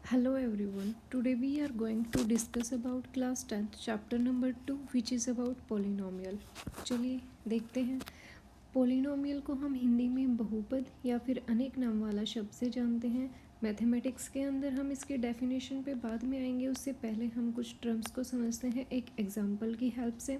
Hello everyone. Today we are going to discuss about class 10th chapter number 2 which is about polynomial. चलिए देखते हैं। Polynomial को हम हिंदी में बहुपद या फिर अनेक नाम वाला शब्द से जानते हैं। मैथमेटिक्स के अंदर हम इसके डेफिनेशन पे बाद में आएंगे, उससे पहले हम कुछ टर्म्स को समझते हैं एक एग्जांपल की हेल्प से।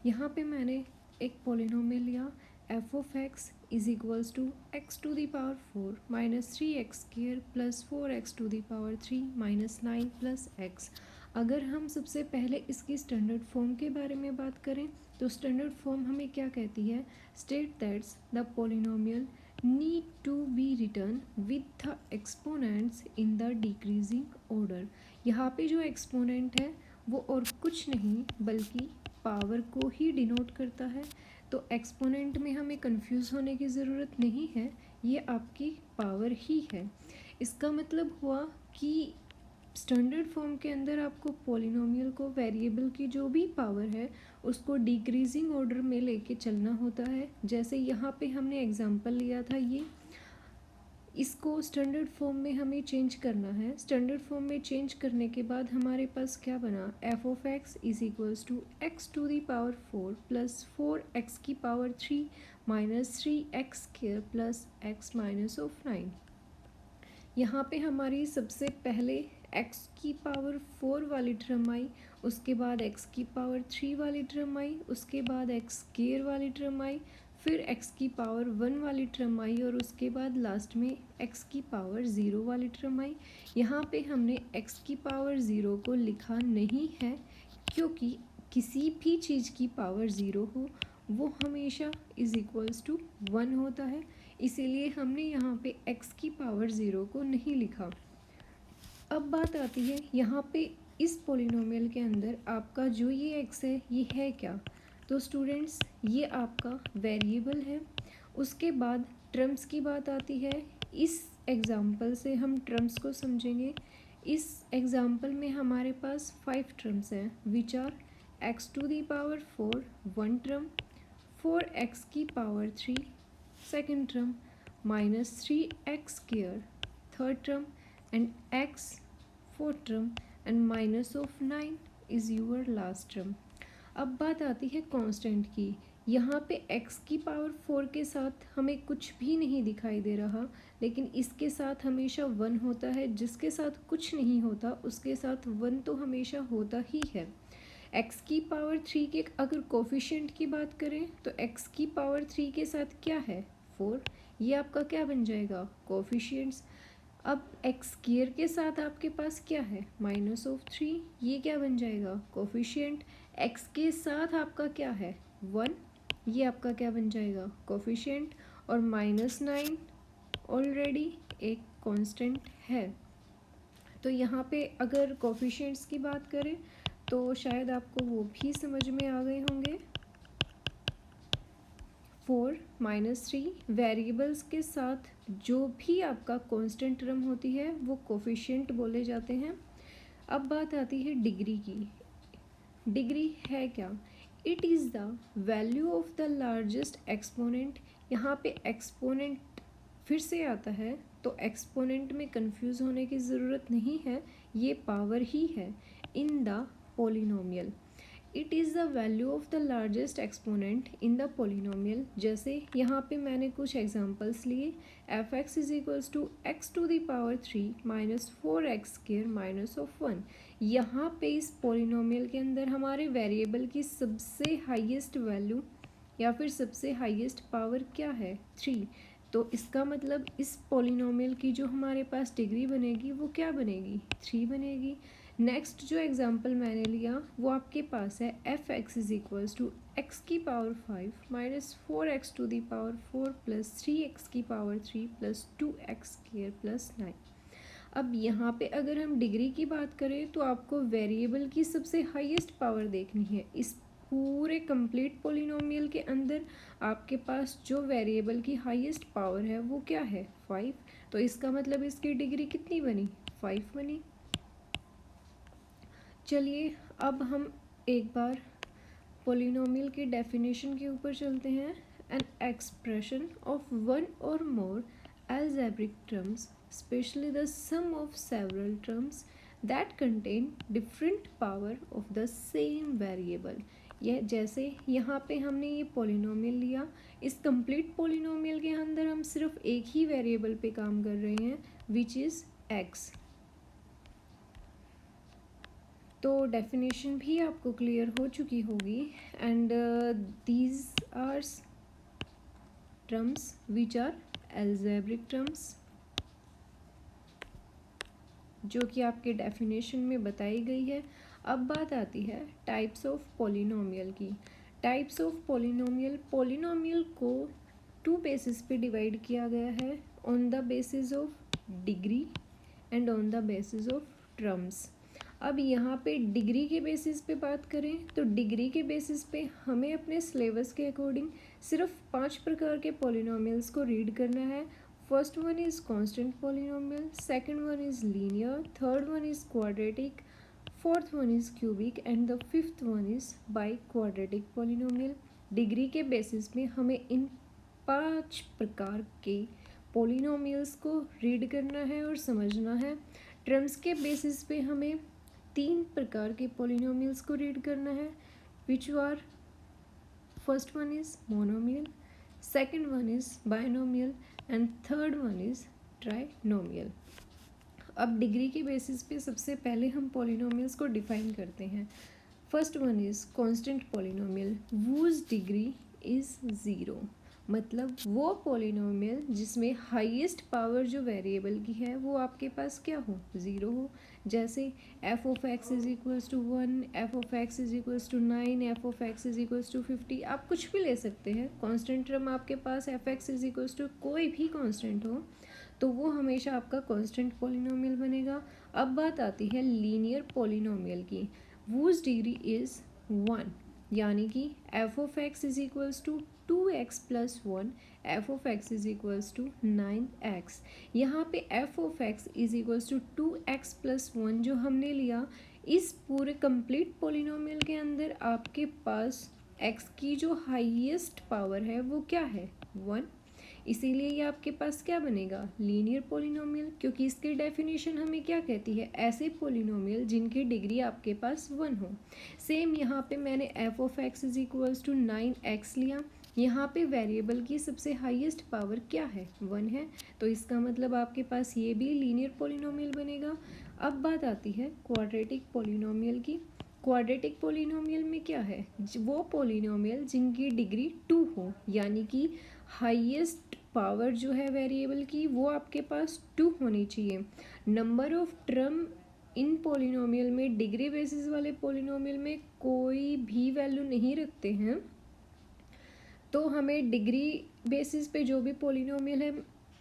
यहाँ पे मैंने एक पोलिनोमियल लिया F of x is equals to x to the power 4 minus 3x square plus 4x to the power 3 minus 9 plus x। अगर हम सबसे पहले इसकी स्टैंडर्ड फॉर्म के बारे में बात करें तो स्टैंडर्ड फॉर्म हमें क्या कहती है, state that's the polynomial need to be written with the exponents in the decreasing order. यहाँ पे जो एक्सपोनेंट है वो और कुछ नहीं बल्कि पावर को ही डिनोट करता है। तो एक्सपोनेंट में हमें कंफ्यूज होने की ज़रूरत नहीं है, ये आपकी पावर ही है। इसका मतलब हुआ कि स्टैंडर्ड फॉर्म के अंदर आपको पॉलिनोमियल को वेरिएबल की जो भी पावर है उसको डिक्रीजिंग ऑर्डर में लेके चलना होता है। जैसे यहाँ पे हमने एग्जांपल लिया था, ये इसको स्टैंडर्ड फॉर्म में हमें चेंज करना है। स्टैंडर्ड फॉर्म में चेंज करने के बाद हमारे पास क्या बना, f of x is equals to x to the power 4 plus 4x की power 3 minus 3x square plus x minus of 9। यहाँ पे हमारी सबसे पहले x की पावर 4 वाली टर्म आई, उसके बाद x की पावर 3 वाली टर्म आई, उसके बाद x स्क्वायर वाली टर्म आई, फिर x की पावर 1 वाली टर्म आई और उसके बाद लास्ट में x की पावर 0 वाली टर्म आई। यहाँ पे हमने x की पावर 0 को लिखा नहीं है क्योंकि किसी भी चीज़ की पावर 0 हो वो हमेशा इज इक्वल्स टू 1 होता है, इसीलिए हमने यहाँ पे x की पावर 0 को नहीं लिखा। अब बात आती है यहाँ पे इस पोलिनोमियल के अंदर आपका जो ये x है ये क्या, तो स्टूडेंट्स ये आपका वेरिएबल है। उसके बाद टर्म्स की बात आती है। इस एग्ज़ाम्पल से हम टर्म्स को समझेंगे। इस एग्ज़ाम्पल में हमारे पास 5 टर्म्स हैं which are x to the power 4 one term, 4x की power 3 second term, minus 3x square third term and x fourth term and minus of 9 is your last term. अब बात आती है कांस्टेंट की। यहाँ पे x की पावर 4 के साथ हमें कुछ भी नहीं दिखाई दे रहा, लेकिन इसके साथ हमेशा 1 होता है। जिसके साथ कुछ नहीं होता उसके साथ 1 तो हमेशा होता ही है। x की पावर 3 के अगर कोफिशिएंट की बात करें तो x की पावर 3 के साथ क्या है, 4, ये आपका क्या बन जाएगा, कोफिशिएंट्स। अब x स्क्वायर के साथ आपके पास क्या है, माइनस ऑफ 3, ये क्या बन जाएगा, कोफिशिएंट। x के साथ आपका क्या है, 1, ये आपका क्या बन जाएगा, कोफिशिएंट। और माइनस 9 ऑलरेडी एक कांस्टेंट है। तो यहाँ पे अगर कोफिशिएंट्स की बात करें तो शायद आपको वो भी समझ में आ गए होंगे। 4 माइनस 3 वेरिएबल्स के साथ जो भी आपका कांस्टेंट टर्म होती है वो कोफिशिएंट बोले जाते हैं। अब बात आती है डिग्री की। डिग्री है क्या, it is the value of the largest exponent. यहाँ पे एक्सपोनेंट फिर से आता है तो एक्सपोनेंट में कंफ्यूज होने की ज़रूरत नहीं है, ये पावर ही है in the polynomial. It is the value of the largest exponent in the polynomial. जैसे यहाँ पे मैंने कुछ एग्जांपल्स लिए, f x is equals to x to the power 3 minus 4x square minus of 1। यहाँ पे इस पोलिनोमियल के अंदर हमारे वेरिएबल की सबसे हाईएस्ट वैल्यू या फिर सबसे हाईएस्ट पावर क्या है, 3। तो इसका मतलब इस पोलिनोमियल की जो हमारे पास डिग्री बनेगी वो क्या बनेगी, 3 बनेगी। नेक्स्ट जो एग्जांपल मैंने लिया वो आपके पास है F x is equals to X की power 5 minus 4x to the power 4 plus 3x की power 3 plus 2x square plus 9। अब यहाँ पे अगर हम डिग्री की बात करें तो आपको वेरिएबल की सबसे हाईएस्ट पावर देखनी है। इस पूरे कंप्लीट पोलिनोमियल के अंदर आपके पास जो वेरिएबल की हाईएस्ट पावर है वो क्या है, 5। तो इसका मतलब इसकी डिग्री कितनी बनी, 5 बनी। चलिए अब हम एक बार पोलिनोमियल की डेफिनेशन के ऊपर चलते हैं। एन एक्सप्रेशन ऑफ वन और मोर algebraic terms, especially the sum of several terms that contain different power of the same variable. ये जैसे यहाँ पे हमने ये पोलिनोमियल लिया, इस कंप्लीट पोलिनोमियल के अंदर हम सिर्फ एक ही वेरिएबल पे काम कर रहे हैं विच इज़ x। तो डेफिनेशन भी आपको क्लियर हो चुकी होगी। And these are terms which are algebraic terms, जो कि आपके डेफिनेशन में बताई गई है। अब बात आती है टाइप्स ऑफ पोलिनोमियल की। टाइप्स ऑफ पोलिनोमियल, पोलिनोमियल को टू बेसिस पे डिवाइड किया गया है, on the basis of degree and on the basis of terms. अब यहाँ पे डिग्री के बेसिस पे बात करें तो डिग्री के बेसिस पे हमें अपने सिलेबस के अकॉर्डिंग सिर्फ 5 प्रकार के पोलिनोमियल्स को रीड करना है। First one is constant polynomial, second one is linear, third one is quadratic, fourth one is cubic and the fifth one is by quadratic polynomial. Degree के बेसिस पे हमें इन 5 प्रकार के पोलिनोमियल्स को रीड करना है और समझना है। टर्म्स के बेसिस पे हमें 3 प्रकार के पोलिनोमियल्स को रीड करना है, which are first one is monomial, second one is binomial and third one is trinomial. अब डिग्री के बेसिस पे सबसे पहले हम पोलिनोमियल्स को डिफाइन करते हैं। First one is constant polynomial whose degree is zero, मतलब वो पोलिनोमियल जिसमें हाईएस्ट पावर जो वेरिएबल की है वो आपके पास क्या हो, ज़ीरो हो। जैसे f of x is equals to 1, f of x is equals to 9, f of x is equals to 50। आप कुछ भी ले सकते हैं, कांस्टेंट टर्म आपके पास F x is equals to कोई भी कांस्टेंट हो तो वो हमेशा आपका कांस्टेंट पोलिनोमियल बनेगा। अब बात आती है लीनियर पोलिनोमियल की, वूज डिग्री इज़ 1, यानी कि f of x is equals to 2x plus 1, f of x is equals to 9x। यहाँ पे f of x is equals to 2x plus 1 जो हमने लिया, इस पूरे कंप्लीट पोलिनोमियल के अंदर आपके पास x की जो हाईएस्ट पावर है वो क्या है, 1। इसीलिए ये आपके पास क्या बनेगा, लीनियर पोलिनोमियल, क्योंकि इसकी डेफिनेशन हमें क्या कहती है, ऐसे पोलिनोमियल जिनकी डिग्री आपके पास 1 हो। सेम यहाँ पे मैंने f of x is equals to 9x लिया, यहाँ पे वेरिएबल की सबसे हाईएस्ट पावर क्या है, 1 है, तो इसका मतलब आपके पास ये भी लीनियर पोलिनोमियल बनेगा। अब बात आती है क्वाड्रेटिक पोलिनोमियल की। क्वाड्रेटिक पोलिनोमियल में क्या है, वो पोलिनोमियल जिनकी डिग्री 2 हो, यानी कि हाईएस्ट पावर जो है वेरिएबल की वो आपके पास 2 होनी चाहिए। Number of term in polynomial में, डिग्री बेसिस वाले पोलिनोमियल में कोई भी वैल्यू नहीं रखते हैं, तो हमें डिग्री बेसिस पे जो भी पोलिनोमियल है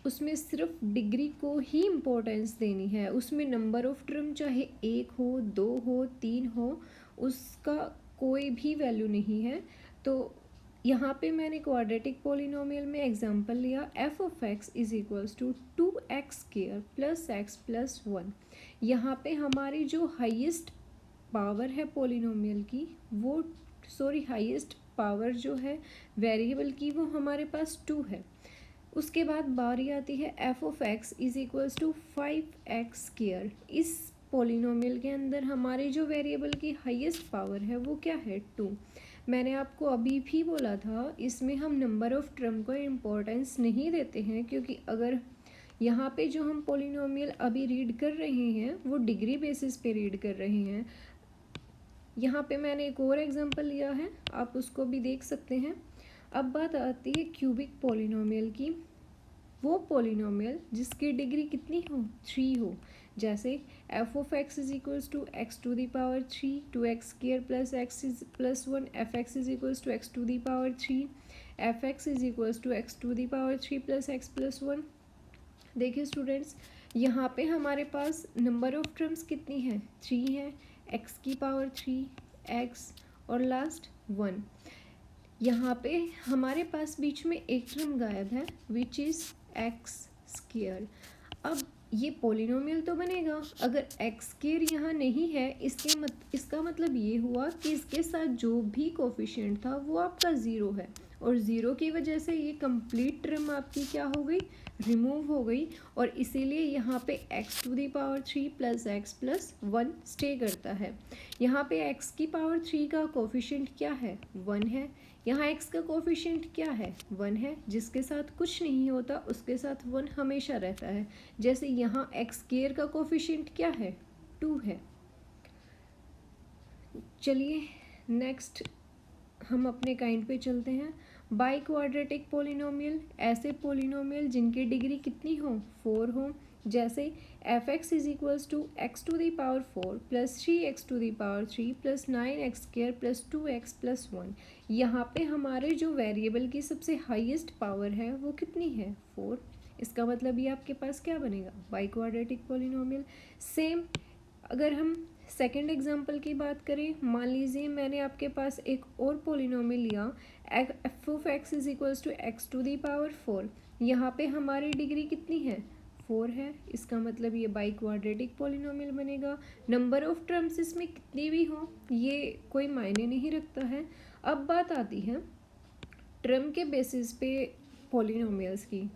उसमें सिर्फ डिग्री को ही इम्पोर्टेंस देनी है। उसमें नंबर ऑफ टर्म चाहे 1 हो, 2 हो, 3 हो, उसका कोई भी वैल्यू नहीं है। तो यहाँ पे मैंने क्वाड्रेटिक पोलिनोमियल में एग्जांपल लिया, F of x is equals to 2x square plus x plus 1। यहाँ पे हमारी जो हाईएस्ट पावर है पोलिनोमियल की वो हाईएस्ट पावर जो है वेरिएबल की वो हमारे पास 2 है। उसके बाद बारी आती है f of x is equals to 5x square. इस पोलिनोमियल के अंदर हमारे जो वेरिएबल की हाईएस्ट पावर है वो क्या है, 2। मैंने आपको अभी भी बोला था इसमें हम नंबर ऑफ टर्म को इम्पोर्टेंस नहीं देते हैं, क्योंकि अगर यहाँ पे जो हम पोलिनोमियल अभी रीड कर रहे हैं वो डिग्री बेसिस पे रीड कर रहे हैं। यहाँ पे मैंने एक और एग्जांपल लिया है, आप उसको भी देख सकते हैं। अब बात आती है क्यूबिक पोलिनोमियल की, वो पोलिनोमियल जिसकी डिग्री कितनी हो, 3 हो। जैसे f of x is equals to x to the power 3, 2x square plus x is plus 1, f x is equals to x to the power 3, f x is equals to x to the power 3 plus x plus 1। देखिए students, यहाँ पे हमारे पास number of terms कितनी है, 3 है, x की power 3, x और last 1। यहाँ पे हमारे पास बीच में एक टर्म गायब है विच इज़ एक्स स्क्वायर। अब ये पोलिनोमियल तो बनेगा, अगर एक्स स्क्वायर यहाँ नहीं है इसका मतलब ये हुआ कि इसके साथ जो भी कोफिशिएंट था वो आपका 0 है, और 0 की वजह से ये कंप्लीट टर्म आपकी क्या हो गई, रिमूव हो गई और इसीलिए यहाँ पे x to the power 3 plus x plus 1 stay करता है। यहाँ पे x की पावर 3 का कोफिशिएंट क्या है, 1 है। यहाँ x का कोफिशिएंट क्या है, 1 है। जिसके साथ कुछ नहीं होता उसके साथ 1 हमेशा रहता है। जैसे यहाँ x स्क्वायर का कोफिशिएंट क्या है, 2 है। चलिए नेक्स्ट हम अपने काइंड पे चलते हैं। बाई क्वाड्रेटिक पोलिनोमियल, ऐसे पोलिनोमियल जिनकी डिग्री कितनी हो, 4 हो। जैसे f x is equals to x to the power 4 plus 3x to the power 3 plus 9x square plus 2x plus 1। यहाँ पे हमारे जो वेरिएबल की सबसे हाईएस्ट पावर है वो कितनी है, 4। इसका मतलब ये आपके पास क्या बनेगा, बाई क्वाड्रेटिक पोलिनोमियल। सेम अगर हम सेकेंड एग्जाम्पल की बात करें, मान लीजिए मैंने आपके पास एक और पोलिनोमियल लिया, F of x is equals to x to the power 4। यहाँ पे हमारी डिग्री कितनी है, 4 है। इसका मतलब ये बाई क्वाड्रेटिक पोलिनोमियल बनेगा। नंबर ऑफ टर्म्स इसमें कितनी भी हो ये कोई मायने नहीं रखता है। अब बात आती है टर्म के बेसिस पे पोलिनोमियल्स की।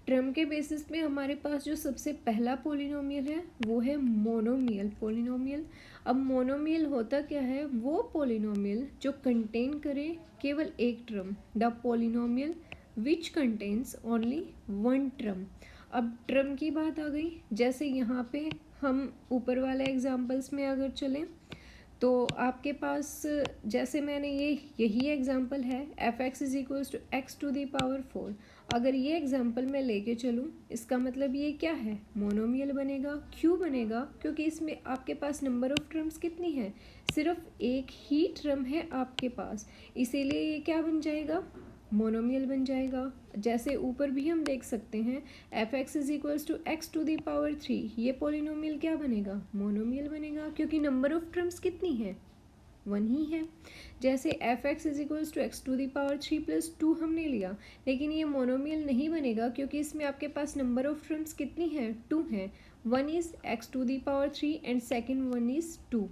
टर्म के बेसिस में हमारे पास जो सबसे पहला पोलिनोमियल है वो है मोनोमियल पोलिनोमियल। अब मोनोमियल होता क्या है, वो पोलिनोमियल जो कंटेन करे केवल एक term, the polynomial which contains only one term. अब टर्म की बात आ गई, जैसे यहाँ पे हम ऊपर वाले एग्जाम्पल्स में अगर चलें तो आपके पास जैसे मैंने यही एग्जाम्पल है, F x is equals to x to the power 4। अगर ये एग्जाम्पल मैं लेके चलूँ, इसका मतलब ये क्या है, मोनोमियल बनेगा। क्यों बनेगा, क्योंकि इसमें आपके पास नंबर ऑफ टर्म्स कितनी है, सिर्फ एक ही टर्म है आपके पास, इसीलिए ये क्या बन जाएगा, मोनोमियल बन जाएगा। जैसे ऊपर भी हम देख सकते हैं, f x is equals to x to the power 3, ये पोलिनोमियल क्या बनेगा, मोनोमियल बनेगा, क्योंकि नंबर ऑफ टर्म्स कितनी है, 1 ही है। जैसे f x is equals to x to the power 3 plus 2 हमने लिया, लेकिन ये मोनोमियल नहीं बनेगा क्योंकि इसमें आपके पास नंबर ऑफ टर्म्स कितनी है, 2 है। 1 is x to the power 3 and second 1 is 2।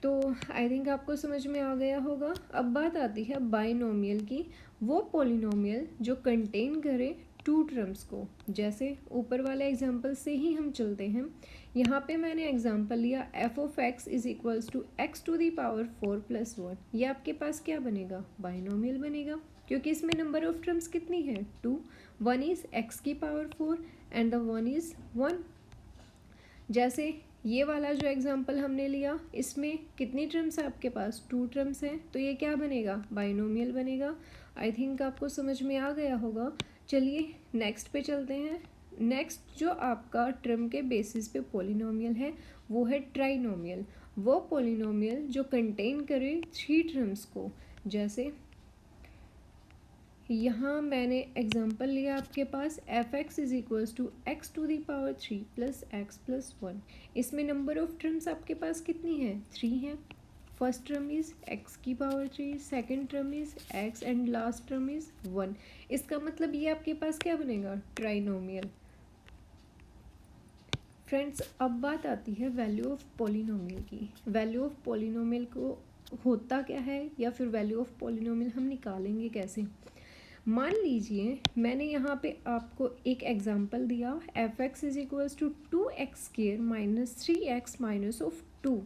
तो आई थिंक आपको समझ में आ गया होगा। अब बात आती है बाइनोमियल की, वो पोलिनोमियल जो कंटेन करे 2 टर्म्स को। जैसे ऊपर वाले एग्जाम्पल से ही हम चलते हैं। यहाँ पे मैंने एग्जाम्पल लिया, F of x is equals to x to the power 4 plus 1। ये आपके पास क्या बनेगा, बाइनोमियल बनेगा, क्योंकि इसमें नंबर ऑफ टर्म्स कितनी है, 2। 1 इज एक्स की पावर 4 एंड द 1 इज 1। जैसे ये वाला जो एग्जाम्पल हमने लिया, इसमें कितनी टर्म्स है आपके पास, 2 टर्म्स हैं, तो ये क्या बनेगा, बाइनोमियल बनेगा। आई थिंक आपको समझ में आ गया होगा। चलिए नेक्स्ट पे चलते हैं। नेक्स्ट जो आपका टर्म के बेसिस पे पोलिनोमियल है वो है ट्राइनोमियल, वो पोलिनोमियल जो कंटेन करे 3 टर्म्स को। जैसे यहाँ मैंने एग्जाम्पल लिया आपके पास, F x is equals to x to the power 3 plus x plus 1। इसमें नंबर ऑफ टर्म्स आपके पास कितनी है, 3 है। फर्स्ट टर्म इज एक्स की power 3, second term is x and last term is 1। इसका मतलब ये आपके पास क्या बनेगा, ट्राइनोमियल। फ्रेंड्स अब बात आती है वैल्यू ऑफ पोलिनोमियल की। वैल्यू ऑफ पोलिनोमियल को होता क्या है, या फिर वैल्यू ऑफ पोलिनोमियल हम निकालेंगे कैसे। मान लीजिए मैंने यहाँ पे आपको एक एग्जांपल दिया, f x is equals to 2x square minus 3x minus of 2।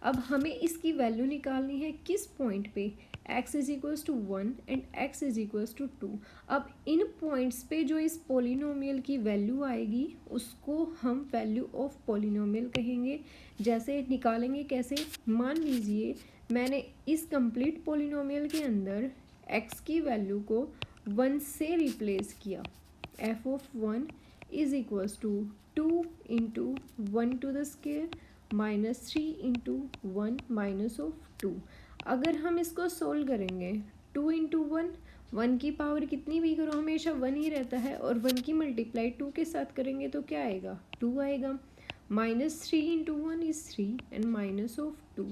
अब हमें इसकी वैल्यू निकालनी है किस पॉइंट पे, x is equals to 1 and x is equals to 2। अब इन पॉइंट्स पे जो इस पोलिनोमियल की वैल्यू आएगी उसको हम वैल्यू ऑफ पोलिनोमियल कहेंगे। जैसे निकालेंगे कैसे, मान लीजिए मैंने इस कंप्लीट पोलिनोमियल के अंदर x की वैल्यू को 1 से रिप्लेस किया। F of 1 is equals to 2 into 1 to the square minus 3 into 1 minus of 2। अगर हम इसको सोल्व करेंगे, 2 इंटू 1, 1 की पावर कितनी भी करो हमेशा 1 ही रहता है, और 1 की मल्टीप्लाई 2 के साथ करेंगे तो क्या आएगा, 2 आएगा। Minus 3 into 1 is 3 and minus of 2।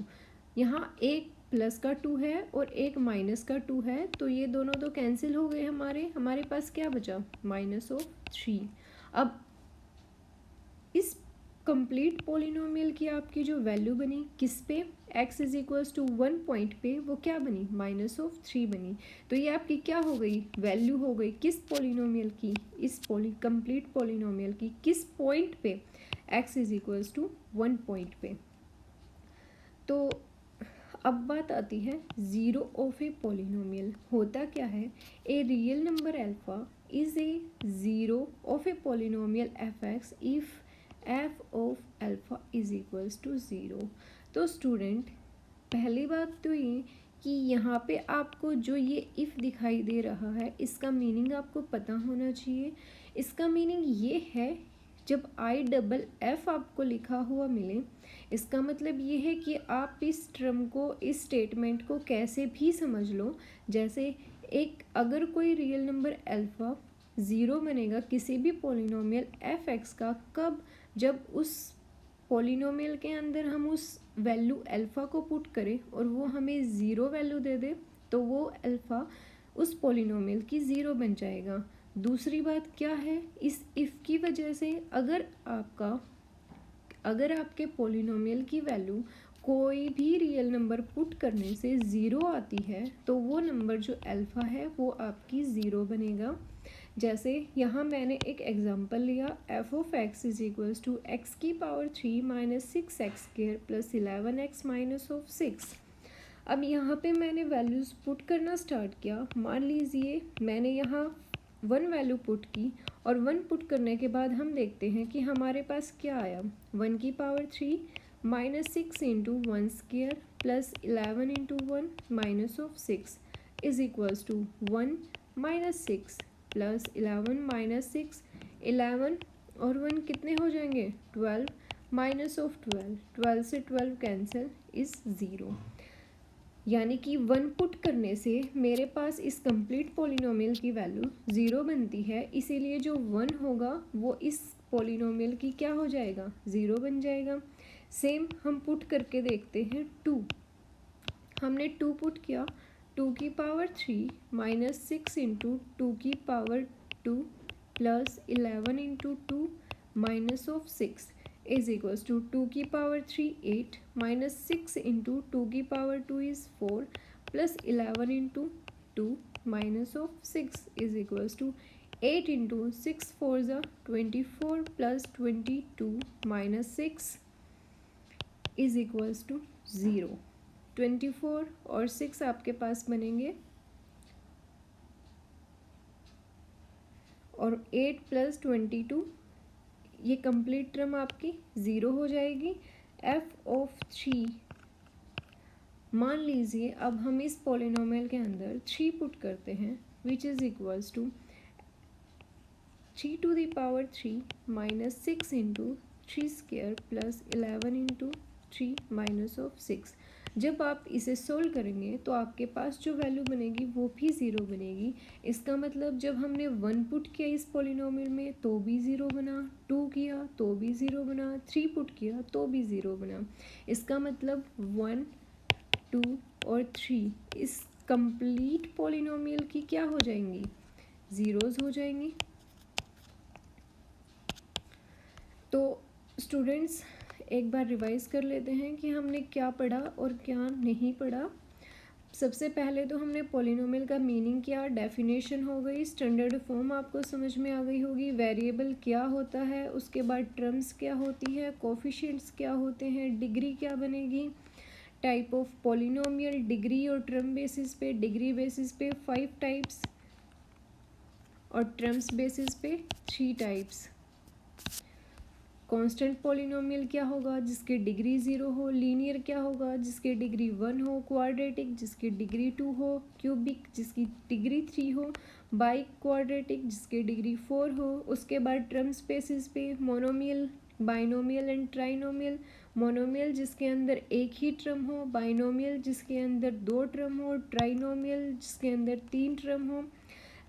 यहाँ एक प्लस का 2 है और एक माइनस का 2 है, तो ये दोनों तो कैंसिल हो गए हमारे पास क्या बचा, माइनस ऑफ 3। अब इस कंप्लीट पोलिनोमियल की आपकी जो वैल्यू बनी किस पे, x is equals to 1 point पे, वो क्या बनी, -3 बनी। तो ये आपकी क्या हो गई, वैल्यू हो गई किस पोलिनोमियल की, इस कंप्लीट पोलिनोमियल की किस पॉइंट पे, x is equals to 1 point पे। तो अब बात आती है ज़ीरो ऑफ ए पोलिनोमियल। होता क्या है, a real number alpha is a zero of a polynomial f x if f of alpha is equals to zero. तो स्टूडेंट पहली बात तो ये कि यहाँ पे आपको जो ये इफ़ दिखाई दे रहा है इसका मीनिंग आपको पता होना चाहिए। इसका मीनिंग ये है, जब IFF आपको लिखा हुआ मिले, इसका मतलब ये है कि आप इस टर्म को, इस स्टेटमेंट को कैसे भी समझ लो। जैसे एक अगर कोई रियल नंबर अल्फ़ा ज़ीरो बनेगा किसी भी पोलिनोमियल एफ एक्स का, कब, जब उस पोलिनोमियल के अंदर हम उस वैल्यू अल्फ़ा को पुट करें और वो हमें ज़ीरो वैल्यू दे दे, तो वो अल्फ़ा उस पोलिनोमियल की ज़ीरो बन जाएगा। दूसरी बात क्या है, इस इफ़ की वजह से अगर आपके पोलिनोमियल की वैल्यू कोई भी रियल नंबर पुट करने से ज़ीरो आती है, तो वो नंबर जो अल्फ़ा है वो आपकी ज़ीरो बनेगा। जैसे यहाँ मैंने एक एग्जांपल लिया, F of x is equals to X की power 3 minus 6x² plus 11x minus of 6। अब यहाँ पे मैंने वैल्यूज़ पुट करना स्टार्ट किया। मान लीजिए मैंने यहाँ 1 वैल्यू पुट की और 1 पुट करने के बाद हम देखते हैं कि हमारे पास क्या आया, 1 की power 3 minus 6 into 1² plus 11 into 1 minus of 6 is equals to 1 minus 6 plus 11 minus 6, 11 और 1 कितने हो जाएंगे, 12 माइनस ऑफ 12, 12 से 12 कैंसिल इज़ ज़ीरो। यानी कि 1 पुट करने से मेरे पास इस कंप्लीट पोलिनोमियल की वैल्यू ज़ीरो बनती है, इसीलिए जो 1 होगा वो इस पोलिनोमियल की क्या हो जाएगा, ज़ीरो बन जाएगा। सेम हम पुट करके देखते हैं 2। हमने 2 पुट किया, 2 की पावर 3 माइनस 6 इंटू 2 की power 2 plus 11 into 2 minus of 6 is equals to 2 की पावर 3 8 माइनस 6 इंटू 2 की power 2 is 4 plus 11 into 2 minus of 6 is equals to 8 into 6 4 ज़ा 24 plus 22 minus 6 is equals to zero. 24 और 6 आपके पास बनेंगे और 8 प्लस 22, ये complete term आपकी ज़ीरो हो जाएगी। एफ ऑफ 3, मान लीजिए अब हम इस पोलिनोमियल के अंदर 3 पुट करते हैं, which is equals to 3 to the power 3 minus 6 into 3² plus 11 into 3 minus of 6। जब आप इसे सोल्व करेंगे तो आपके पास जो वैल्यू बनेगी वो भी ज़ीरो बनेगी। इसका मतलब जब हमने 1 पुट किया इस पोलिनोमियल में तो भी ज़ीरो बना, 2 किया तो भी ज़ीरो बना, 3 पुट किया तो भी ज़ीरो बना। इसका मतलब 1 2 और 3 इस कंप्लीट पोलिनोमियल की क्या हो जाएंगी, ज़ीरोज़ हो जाएंगी। तो स्टूडेंट्स एक बार रिवाइज कर लेते हैं कि हमने क्या पढ़ा और क्या नहीं पढ़ा। सबसे पहले तो हमने पोलिनोमियल का मीनिंग क्या, डेफिनेशन हो गई, स्टैंडर्ड फॉर्म आपको समझ में आ गई होगी, वेरिएबल क्या होता है, उसके बाद टर्म्स क्या होती है, कोफिशिएंट्स क्या होते हैं, डिग्री क्या बनेगी, टाइप ऑफ पोलिनोमियल, डिग्री और टर्म बेसिस पे, डिग्री बेसिस पे 5 टाइप्स और टर्म्स बेसिस पे 3 टाइप्स। कांस्टेंट पोलिनोमियल क्या होगा, जिसकी डिग्री 0 हो, लीनियर क्या होगा, जिसकी डिग्री 1 हो, क्वाड्रेटिक जिसकी डिग्री 2 हो, क्यूबिक जिसकी डिग्री 3 हो, बाई क्वाड्रेटिक जिसकी डिग्री 4 हो। उसके बाद टर्म स्पेसिस पे monomial, binomial and trinomial. Monomial जिसके अंदर एक ही टर्म हो, बाइनोमियल जिसके अंदर 2 टर्म हो, ट्राइनोमियल जिसके अंदर 3 टर्म हो।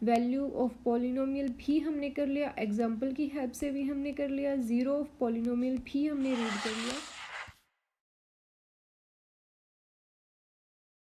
वैल्यू ऑफ पॉलिनोमियल भी हमने कर लिया, एग्जाम्पल की हेल्प से भी हमने कर लिया, ज़ीरो ऑफ पॉलिनोमियल भी हमने रीड कर लिया।